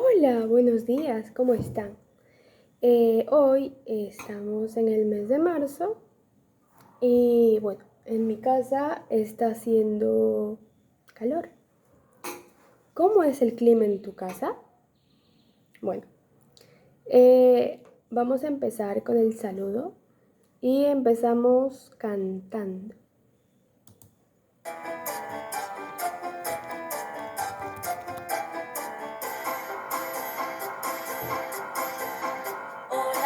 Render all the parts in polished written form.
Hola, buenos días, ¿cómo están? Hoy estamos en el mes de marzo y bueno, en mi casa está haciendo calor. ¿Cómo es el clima en tu casa? Bueno, vamos a empezar con el saludo y empezamos cantando.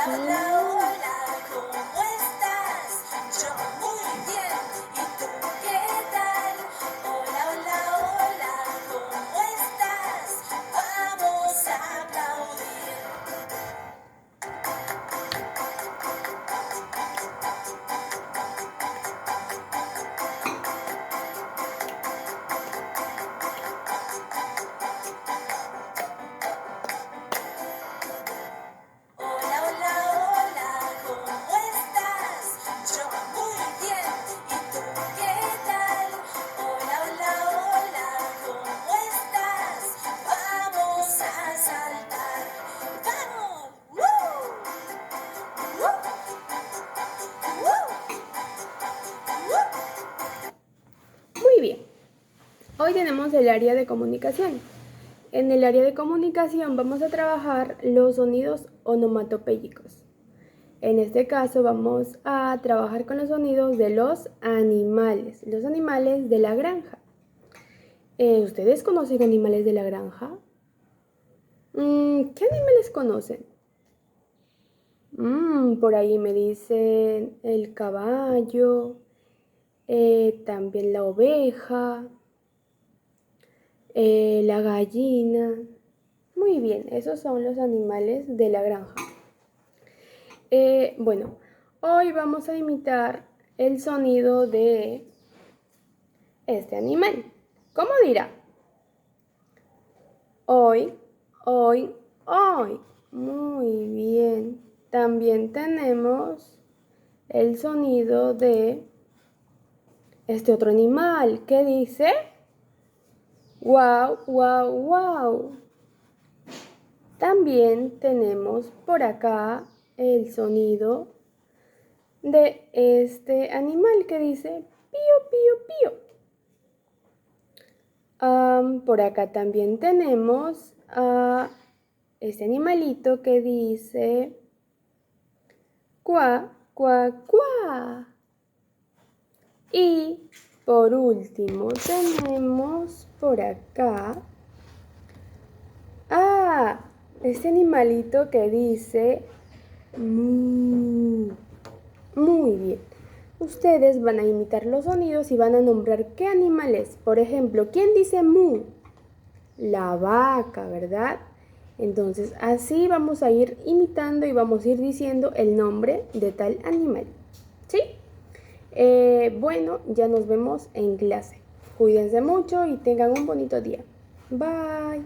Hola, hola, hola, ¿cómo estás? Yo muy bien, ¿y tú qué tal? Hola, hola, hola, ¿cómo estás? Vamos a aplaudir. Hola, hola, hola, ¿cómo estás? Yo muy bien, ¿y tú qué tal? Hola, hola, hola, ¿cómo estás? Vamos a saltar. ¡Vamos! ¡Woo! ¡Woo! ¡Woo! ¡Woo! Muy bien, hoy tenemos el área de comunicación. En el área de comunicación vamos a trabajar los sonidos onomatopéyicos. En este caso vamos a trabajar con los sonidos de los animales de la granja. ¿Ustedes conocen animales de la granja? ¿Qué animales conocen? Por ahí me dicen el caballo, también la oveja, la gallina. Muy bien, esos son los animales de la granja. Bueno, hoy vamos a imitar el sonido de este animal. ¿Cómo dirá? Hoy, hoy, hoy. Muy bien. También tenemos el sonido de este otro animal que dice wow, wow, wow. También tenemos por acá el sonido de este animal que dice pío, pío, pío. Por acá también tenemos a este animalito que dice cuá, cuá, cuá. Y por último tenemos por acá este animalito que dice mu. Muy bien. Ustedes van a imitar los sonidos y van a nombrar qué animal es. Por ejemplo, ¿quién dice mu? La vaca, ¿verdad? Entonces así vamos a ir imitando y vamos a ir diciendo el nombre de tal animal. ¿Sí? Bueno, ya nos vemos en clase. Cuídense mucho y tengan un bonito día. Bye.